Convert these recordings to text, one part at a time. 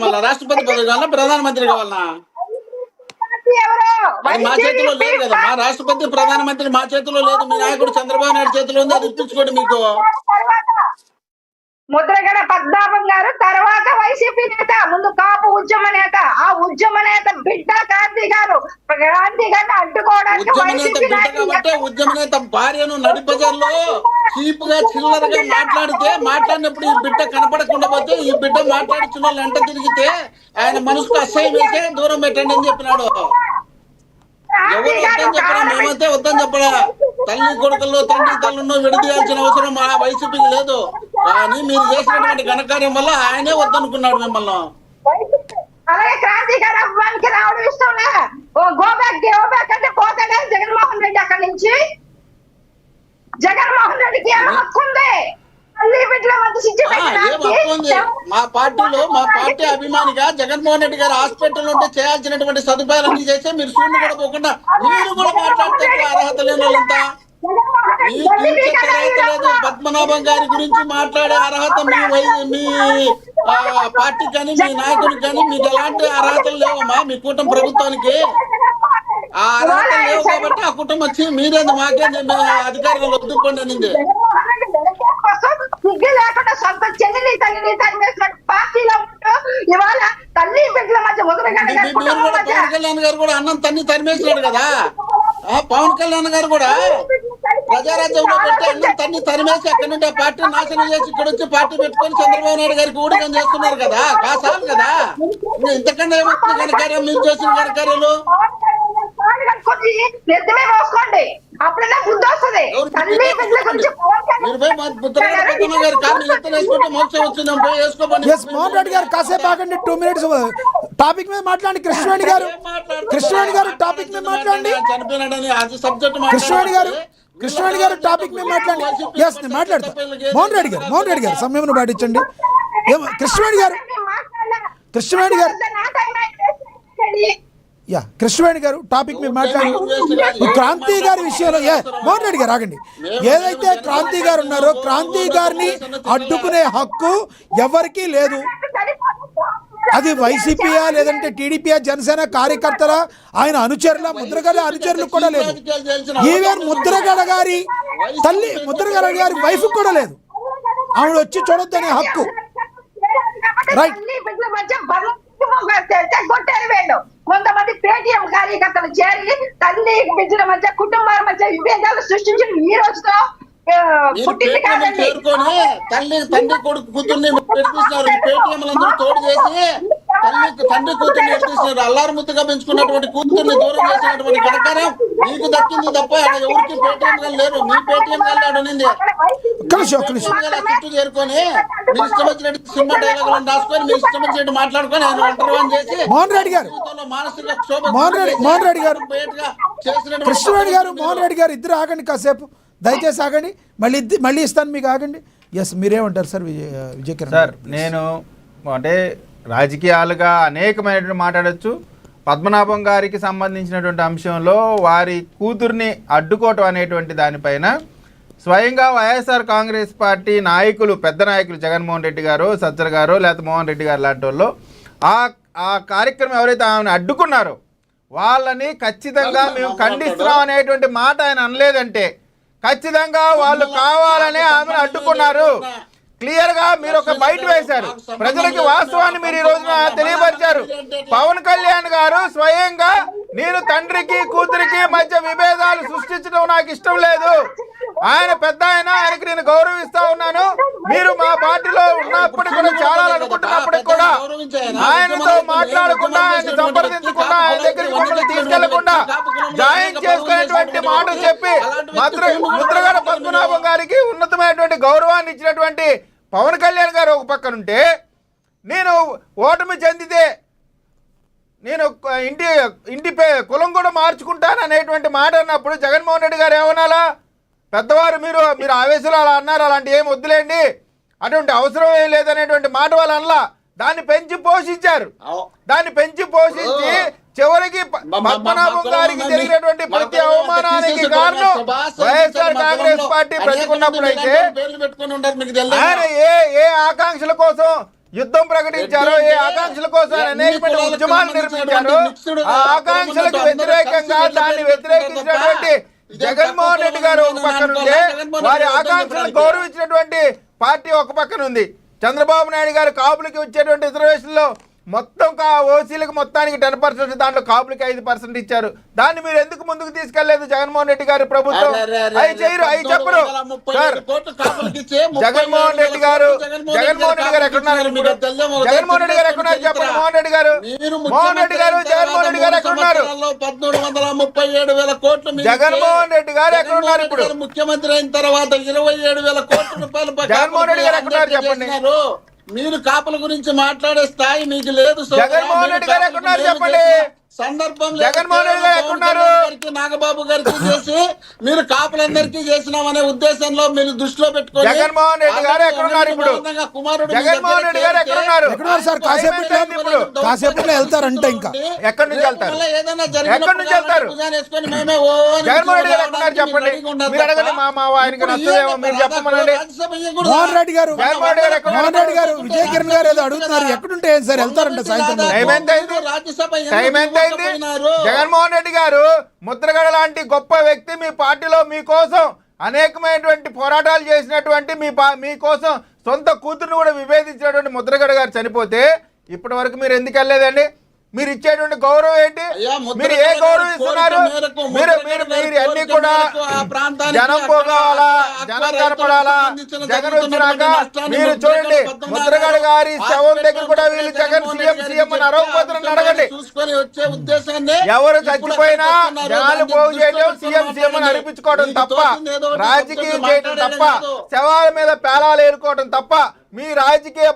మళ్ళా రాష్ట్రపతి పదవి కావాలన్నా ప్రధానమంత్రి కావాలన్నా అది మా చేతిలో లేదు కదా. మా రాష్ట్రపతి ప్రధానమంత్రి మా చేతిలో లేదు. మీ నాయకుడు చంద్రబాబు నాయుడు చేతిలో ఉంది. అది ఇప్పించుకోండి. మీకు ముద్రగడ పద్మనాభం గారు తర్వాత వైసీపీ నేత, ముందు కాపు ఉద్యమ నేత. ఆ ఉద్యమ నేత బిడ్డ క్రాంతి గారు గారిని అడ్డుకోవడానికి ఉద్యమ నేత బిడ్డ కాబట్టి ఉద్యమ నేత భార్యను నడి బజార్లో చీప్ గా చిల్లరగా మాట్లాడినప్పుడు ఈ బిడ్డ కనపడకుండా పోతే, ఈ బిడ్డ మాట్లాడుతున్న వాళ్ళు ఎంట తిరిగితే ఆయన మనసుకు అసహ్యం వేసే దూరం పెట్టండి అని చెప్పినాడు. ఎవరు వద్దని చెప్పడా, మేమైతే వద్దని చెప్పడా. తల్లి కొడుకుల్లో తండ్రి తల్లున్నో విడదీయాల్సిన అవసరం మా వైసీపీకి లేదు. కానీ మీరు చేసినటువంటి ఘనకార్యం వల్ల ఆయనే వద్దనుకున్నాడు మిమ్మల్ని. అలాగే క్రాంతి గారు అభిమానికి రావడం ఇష్టం లే. గోబ్యాక్ అంటే పోతాడే జగన్మోహన్ రెడ్డి. అక్కడి నుంచి జగన్మోహన్ రెడ్డికి ఏం హక్కు ఉంది? మా పార్టీ అభిమానిగా జగన్మోహన్ రెడ్డి గారు హాస్పిటల్ ఉంటే చేయాల్సినటువంటి సదుపాయాలన్నీ చేస్తే మీరు శూన్య కూడా పోకుండా మీరు కూడా మాట్లాడితే అర్హత లేని వాళ్ళంతా. మీకు అర్హత లేదు. పద్మనాభం గారి గురించి మాట్లాడే అర్హత మీ పార్టీకి కానీ మీ నాయకుడికి కానీ మీకు ఎలాంటి అర్హతలు లేవమ్మా. మీ కూటమి ప్రభుత్వానికి ఆ అర్హతలు లేవు కాబట్టి ఆ కుటుంబం వచ్చి మీరేంది మాకేంది అధికారంలో వద్దుకోండి అనింది. సిగ్గు లేకుండా సొంత చెల్లిని తల్లిని తరిమేసినట్టు పార్టీలో ఉంటూ ఇవాళ తల్లి బిడ్డల మధ్య పవన్ కళ్యాణ్ గారు కూడా అన్నం తన్ని తరిమేసినాడు కదా. పవన్ కళ్యాణ్ గారు కూడా ప్రజారాజ్యంలో పెట్టి అన్నం తన్ని తరిమేసి అక్కడ నుండి ఆ పార్టీ నాశనం చేసి ఇక్కడ వచ్చి పార్టీ పెట్టుకొని చంద్రబాబు నాయుడు గారికి ఊడికం చేస్తున్నారు కదా. కాసాలు కదా. ఇంతకన్నా ఏమవుతుంది ఘనకార్యం మీరు చేసిన ఘనకార్యాలు? నెత్తమే మోసుకోండి, అప్పుడైనా బుద్ధి వస్తుంది. మోహన్ రెడ్డి గారు కాసేపు ఆగండి, 2 minutes టాపిక్ మీద మాట్లాడండి. కృష్ణవేణి గారు టాపిక్ మీద మాట్లాడండి. కృష్ణవేణి గారు టాపిక్ మీద మాట్లాడండి. ఎస్, నేను మాట్లాడతా. మోహన్ రెడ్డి గారు సమయం పాటించండి. కృష్ణవేణి గారు కృష్ణవేణి గారు టాపిక్ మీద మాట్లాడండి. క్రాంతి గారి విషయంలో మోహన్ రెడ్డి గారు ఆగండి. ఏదైతే క్రాంతి గారు ఉన్నారో క్రాంతి గారిని అడ్డుకునే హక్కు ఎవరికీ లేదు. అది వైసీపీయా లేదంటే టీడీపీయా జనసేన కార్యకర్తల ఆయన అనుచరుల ముద్రగడ అనుచరులు కూడా లేదు. ఈవెన్ ముద్రగడ గారి తల్లి ముద్రగడ గారి వైఫ్ కూడా లేదు. ఆవిడ వచ్చి చూడొద్దనే హక్కు. రైట్. కొంతమంది పేటీఎం కార్యకర్తలు చేరి తల్లి బిడ్డల మధ్య కుటుంబాల మధ్య విభేదాలు సృష్టించిన ఈ రోజుతో చేరుకొని తండ్రి కొడుకు కూతుర్ని పెట్టిస్తున్నారు. పేటీఎంలందరూ తోడు చేసి తండ్రి కూతుర్ని ఎత్తిస్తున్నారు. అల్లారు ముద్దుగా పెంచుకున్నటువంటి కూతుర్ని దూరం చేసినటువంటి ఘనకార్యం మీకు దక్కింది తప్ప ఎవరికి పేటీఎం గా లేరు. మీ పేటీఎం వెళ్ళాడనింది. చుట్టూ చేరుకొని మీ ఇష్టం వచ్చినట్టు సినిమా డైలాగులను రాసుకొని మీ ఇష్టం వచ్చినట్టు మాట్లాడుకొని ఆయన ఒంటరివాన్ చేసి మానసిక కృష్ణవేణి గారు మోహన్ రెడ్డి గారు ఇద్దరు ఆగండి కాసేపు, దయచేసి ఆగండి. మళ్ళీ ఇస్తాను మీకు, ఆగండి. ఎస్, మీరేమంటారు సార్ విజయకిరణ్ సార్? నేను అంటే రాజకీయాలుగా అనేకమైనటువంటి మాట్లాడచ్చు. పద్మనాభం గారికి సంబంధించినటువంటి అంశంలో వారి కూతుర్ని అడ్డుకోవటం అనేటువంటి దానిపైన స్వయంగా వైఎస్ఆర్ కాంగ్రెస్ పార్టీ నాయకులు, పెద్ద నాయకులు జగన్మోహన్ రెడ్డి గారు, సజ్జల గారు, లేకపోతే మోహన్ రెడ్డి గారు లాంటి వాళ్ళు ఆ కార్యక్రమం ఎవరైతే ఆమెను అడ్డుకున్నారో వాళ్ళని ఖచ్చితంగా మేము ఖండిస్తున్నాం అనేటువంటి మాట ఆయన అనలేదంటే ఖచ్చితంగా వాళ్ళు కావాలనే ఆమెను అడ్డుకున్నారు. క్లియర్ గా మీరు ఒక బయట వేశారు. ప్రజలకి వాస్తవాన్ని మీరు ఈ రోజున తెలియపరిచారు. పవన్ కళ్యాణ్ గారు స్వయంగా నేను తండ్రికి కూతురికి మధ్య విభేదాలు సృష్టించడం నాకు ఇష్టం లేదు, ఆయన పెద్ద ఆయనకి నేను గౌరవిస్తా ఉన్నాను, మీరు మా పార్టీలో ఉన్నప్పుడు కూడా చాలా అనుకుంటున్నప్పటికి కూడా ఆయనతో మాట్లాడకుండా, ఆయన సంప్రదించకుండా, ఆయన దగ్గరికి మమ్మల్ని తీసుకెళ్లకుండా జాయిన్ చేసుకునేటువంటి మాట చెప్పి ముద్రగడ పద్మనాభం గారికి ఉన్నతమైనటువంటి గౌరవాన్ని ఇచ్చినటువంటి పవన్ కళ్యాణ్ గారు ఒక పక్కనుంటే, నేను ఓటమి చెందితే నేను ఇంటి కులం కూడా మార్చుకుంటాను అనేటువంటి మాట అన్నప్పుడు జగన్మోహన్ రెడ్డి గారు ఏమనాలా? పెద్దవారు మీరు ఆవేశంలో అలా అన్నారు, అలాంటి ఏం వద్దులేండి, అటువంటి అవసరం ఏం లేదనేటువంటి మాట వాళ్ళు అనలా. దాన్ని పెంచి పోషించారు. దాన్ని పెంచి పోషించి చివరికి పద్మనాభం గారికి జరిగినటువంటి ప్రతి అవమానానికి కారణం వైఎస్ఆర్ కాంగ్రెస్ పార్టీ బ్రతికున్నప్పుడు అయితే ఆయన ఏ ఆకాంక్షల కోసం యుద్ధం ప్రకటించారు, ఏ ఆకాంక్షల కోసం అనేకమైన ఉద్యమాలు నిర్మించారు. ఆ ఆకాంక్షలకు వ్యతిరేకంగా దాన్ని వ్యతిరేకించినటువంటి జగన్మోహన్ రెడ్డి గారు ఒక పక్కన ఉంటే, వారి ఆకాంక్షలను గౌరవించినటువంటి పార్టీ ఒక పక్కన ఉంది. చంద్రబాబు నాయుడు గారు కాపులకి వచ్చేటువంటి రిజర్వేషన్లో మొత్తం ఓసీలకు మొత్తానికి 10%, దాంట్లో కాపులకి 5% ఇచ్చారు. దాన్ని మీరు ఎందుకు ముందుకు తీసుకెళ్లేదు జగన్మోహన్ రెడ్డి గారి ప్రభుత్వం? అవి చేయరు, అవి చెప్పరు సార్. జగన్మోహన్ రెడ్డి గారు ఎక్కడున్నారు? జగన్మోహన్ రెడ్డి గారు ఎక్కడున్నారు చెప్పండి. మోహన్ రెడ్డి గారు జగన్మోహన్ రెడ్డి గారు ఎక్కడున్నారు? 17,37,000 కోట్లు జగన్మోహన్ రెడ్డి గారు ఎక్కడున్నారు? ఇప్పుడు ముఖ్యమంత్రి అయిన తర్వాత 27,000 కోట్ల రూపాయలు జగన్మోహన్ రెడ్డి గారు ఎక్కడున్నారు చెప్పండి. మీరు కాపుల గురించి మాట్లాడే స్థాయి మీకు లేదు. జగన్మోహన్ రెడ్డి గారు ఎక్కడున్నారు చెప్పండి. సందర్భంలో జగన్మోహన్ రెడ్డి గారు ఎక్కడున్నారు? నాగబాబు గారికి చేసి మీరు కాపులందరికీ చేసినామనే ఉద్దేశంలో మీరు దృష్టిలో పెట్టుకొని జగన్మోహన్ రెడ్డి గారు ఎక్కడున్నారు? ఇప్పుడు కుమారుడు జగన్మోహన్ రెడ్డి గారు ఎక్కడున్నారు? సార్ కాసేపట్లో వెళ్తారంటే ఇంకా ఎక్కడి నుంచి వెళ్తారు? ఏదైనా ఎక్కడి నుంచి వెళ్తారు? జగన్మోహన్ రెడ్డి గారు ఎక్కడున్నారు చెప్పండి. మీరు అడగండి. మా ఆయనకి నచ్చదేమో మీరు చెప్పమనండి. మోహన్ రెడ్డి గారు విజయ్ కిరణ్ గారు ఏదో అడుగుతున్నారు. ఎక్కడుంటే సార్ వెళ్తారంట సాయంత్రం. టైం ఎంత అయింది? జగన్మోహన్ రెడ్డి గారు ముద్రగడ లాంటి గొప్ప వ్యక్తి మీ పార్టీలో మీకోసం అనేకమైనటువంటి పోరాటాలు చేసినటువంటి మీకోసం సొంత కూతురుని కూడా విభేదించినటువంటి ముద్రగడ గారు చనిపోతే ఇప్పటి వరకు మీరు ఎందుకు వెళ్ళలేదండి? మీరు ఇచ్చేటువంటి గౌరవం ఏంటి? మీరు ఏ గౌరవం ఇస్తున్నారు? మీరు అన్ని కూడా జనం పోగాలా, జనం కనపడాలా? జగన్ వచ్చినాక మీరు చూడండి, ముద్రగడ గారి శవం దగ్గర కూడా వీళ్ళు జగన్ సీఎం అని అరవపోతున్నారు. అడగండి. ఎవరు చచ్చిపోయినా జనాలు పోగు చేయడం, సీఎం అని అనిపించుకోవడం తప్ప, రాజకీయం చేయడం తప్ప, శవాల మీద పేలాలు ఏరుకోవడం తప్ప, మీ రాజకీయ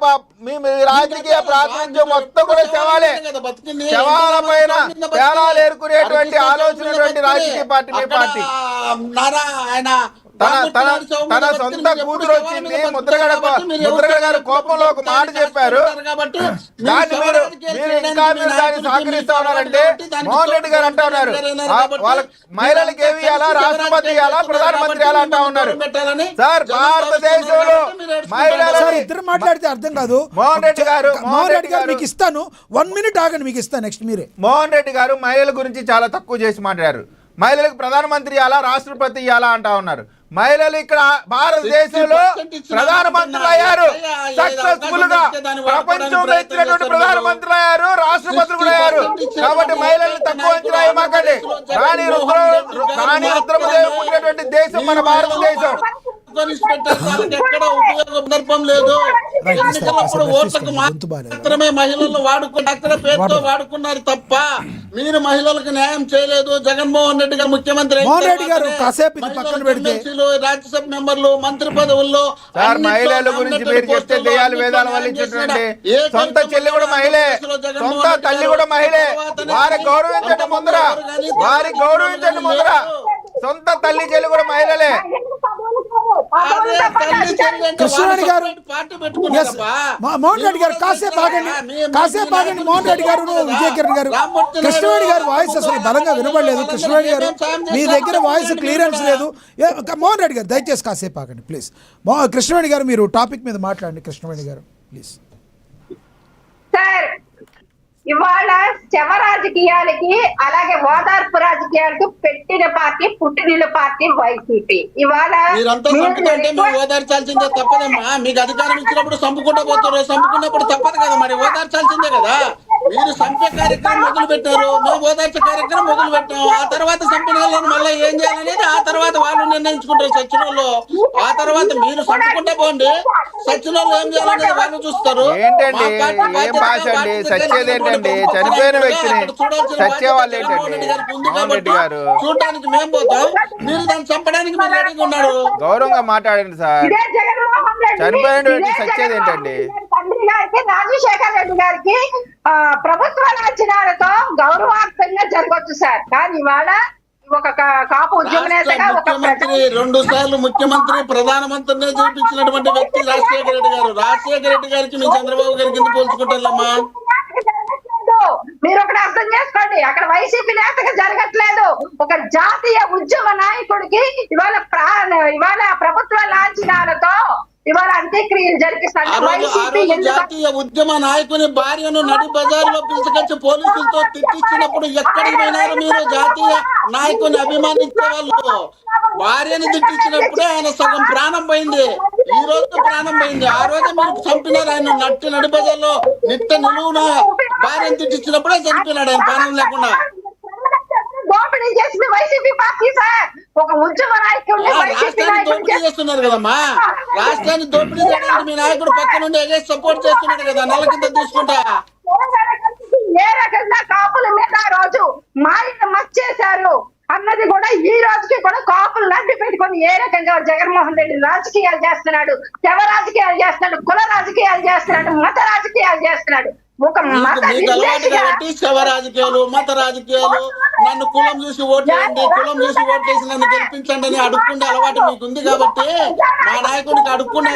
ప్రాతినిధ్యం మొత్తం కూడా శవాల పైన పేలాలు ఏరుకునేటువంటి ఆలోచన రాజకీయ పార్టీ మీ పార్టీ. తన సొంత కూతురు వచ్చింది, ముద్రగడ గారు కోపంలో ఒక మాట చెప్పారు. దాన్ని మీరు ఇంకా దాన్ని సహకరిస్తా ఉన్నారంటే మోహన్ రెడ్డి గారు అంటా ఉన్నారు వాళ్ళ మహిళలకు ఏమి ఇవ్వాలా, రాష్ట్రపతి ఇవ్వాలా, ప్రధానమంత్రి ఇవ్వాలా అంటా ఉన్నారు. సార్ భారతదేశంలో మహిళలు ఇద్దరు మాట్లాడితే అర్థం కాదు. మోహన్ రెడ్డి గారు మీకు ఇస్తాను, 1 minute ఆగండి, మీకు ఇస్తాను. నెక్స్ట్ మీరే. మోహన్ రెడ్డి గారు మహిళల గురించి చాలా తక్కువ చేసి మాట్లాడారు. మహిళలకు ప్రధానమంత్రి ఇవ్వాలా, రాష్ట్రపతి ఇవ్వాలా అంటా ఉన్నారు. మహిళలు ఇక్కడ భారతదేశంలో ప్రధానమంత్రులు అయ్యారు. సక్సెస్ఫుల్ గా ప్రపంచంలో ఇచ్చినటువంటి ప్రధానమంత్రులు అయ్యారు, రాష్ట్రపతులు కూడా అయ్యారు. కాబట్టి మహిళలు తక్కువ అంచనా వేయమాకండి. రాణి రుద్రమదేవి పుట్టినటువంటి దేశం మన భారతదేశం. ఎక్కడ ఉపయోగ సందర్భం లేదు. ఎన్నికలప్పుడు ఓట్లకు మాత్రమే మహిళలు డాక్టర్ పేరుతో వాడుకున్నారు తప్ప మీరు మహిళలకు న్యాయం చేయలేదు. జగన్మోహన్ రెడ్డి గారు ముఖ్యమంత్రి రాజ్యసభ మెంబర్లు, మంత్రి పదవుల్లో మహిళల గురించి మీరు చెప్తే దెయ్యాలు వేదాలు వల్లించినటువంటి సొంత చెల్లి కూడా మహిళే, సొంత తల్లి కూడా మహిళే. వారికి గౌరవించండి ముందర, సొంత తల్లి చెల్లి కూడా మహిళలే. కృష్ణారెడ్డి గారు, మోహన్ రెడ్డి గారు కాసేపు ఆగండి. మోహన్ రెడ్డి గారు, విజయ్ కిరణ్ గారు, కృష్ణారెడ్డి గారు వాయిస్ అసలు బలంగా వినబడలేదు. కృష్ణారెడ్డి గారు మీ దగ్గర వాయిస్ క్లియరెన్స్ లేదు. మోహన్ రెడ్డి గారు దయచేసి కాసేపు ఆగండి ప్లీజ్. కృష్ణారెడ్డి గారు మీరు టాపిక్ మీద మాట్లాడండి. కృష్ణారెడ్డి గారు ప్లీజ్. ఇవాళ శవ రాజకీయాలకి అలాగే ఓదార్పు రాజకీయాలకు పెట్టిన పార్టీ, పుట్టిన పార్టీ వైసీపీ. ఇవాళ ఓదార్చాల్సిందే తప్పదమ్మా. మీకు అధికారం ఇచ్చినప్పుడు సంపుకుంటూ పోతారు, సంపుకున్నప్పుడు తప్పదు కదా, మరి ఓదార్చాల్సిందే కదా. మీరు సంపే కార్యక్రమం మొదలు పెట్టారు, మేము ఓదార్చే కార్యక్రమం మొదలు పెట్టాము. ఆ తర్వాత సంపిన వాళ్ళని మళ్ళీ ఏం చేయాలనేది ఆ తర్వాత వాళ్ళు నిర్ణయించుకుంటారు. సచిన వాళ్ళు ఆ తర్వాత మీరు సంపుకుంటూ పోండి, సచిన వాళ్ళు ఏం చేయాలనేది వాళ్ళు చూస్తారు. ఏంటండి ఏం భాష అండి? సచ్చేది ఏంటండి? చనిపోయిన వ్యక్తిని సచ్చే వాళ్ళు ఏంటండి? మోహన్ రెడ్డి గారు చూడటానికి మేము పోతాం, మీరు దాన్ని చంపడానికి మీరు రెడీగా ఉన్నారు. గౌరవంగా మాట్లాడండి సార్. చనిపోయిన వ్యక్తి సచ్చేది ఏంటండి? తండ్రి గారికి, రాజశేఖర్ రెడ్డి గారికి ప్రభుత్వ లాంఛనాలతో గౌరవార్థంగా జరగవచ్చు సార్. కానీ ఇవాళ ఒక కాపు ఉద్యమ నేతగా ముఖ్యమంత్రి 2 సార్లు ముఖ్యమంత్రి, ప్రధానమంత్రిని చూపించినటువంటి వ్యక్తి రాజశేఖర రెడ్డి గారు. రాజశేఖర రెడ్డి గారికి మీ చంద్రబాబు గారికి ఎందుకు పోల్చుకుంటారమ్మా? మీరు ఒకటి అర్థం చేసుకోండి, అక్కడ వైసీపీ నేతగా జరగట్లేదు. ఒక జాతీయ ఉద్యమ నాయకుడికి ఇవాళ ప్రభుత్వ లాంఛనాలతో ఇవాళ అంత్యక్రియలు ఆ జరిపిస్తాను. రోజు వైసీపీ ఎందుకు జాతీయ ఉద్యమ నాయకుని భార్యను నడి బజార్లో పిలుచుకొచ్చి పోలీసులతో తిట్టించినప్పుడు ఎక్కడికి పోయినారు మీరు? జాతీయ నాయకుని అభిమానించే వాళ్ళు భార్యను తిట్టించినప్పుడే ఆయన సగం ప్రాణం పోయింది. ఈ రోజు ప్రాణం పోయింది. ఆ రోజు మీరు చంపినారు ఆయన. నడి బజార్లో నిలువున భార్యను తిట్టించినప్పుడే చనిపోయినాడు ఆయన ప్రాణం లేకుండా. దోపిడీ చేసింది వైసీపీ పార్టీ సార్. ఒక ఉద్యమ నాయకుడిని వైసీపీ రాష్ట్రాన్ని నాయకుడు దోపిడీ చేస్తున్నారు కదమ్మా. రాష్ట్రాన్ని దోపిడీ చేయడానికి మీ నాయకుడు పక్క నుండి ఎగేసి సపోర్ట్ చేస్తున్నాడు కదా, నెల కింద తీసుకుంటా. ఏ రకంగా కాపుల మీద ఆ రోజు మాలిన మచ్చేశారు అన్నది కూడా ఈ రోజుకి కూడా కాపులు నడ్డి పెట్టుకొని ఏ రకంగా జగన్మోహన్ రెడ్డి రాజకీయాలు చేస్తున్నాడు, శవ రాజకీయాలు చేస్తున్నాడు, కుల రాజకీయాలు చేస్తున్నాడు, మత రాజకీయాలు చేస్తున్నాడు. ఒక మత మీకు అలవాటు కాబట్టి శవ రాజకీయాలు, మత రాజకీయాలు, నన్ను కులం చూసి ఓట్లేయండి, కులం చూసి ఓట్లేసి నన్ను గెలిపించండి అని అడుక్కుండే అలవాటు మీకు ఉంది కాబట్టి మా నాయకుడికి అడుక్కునే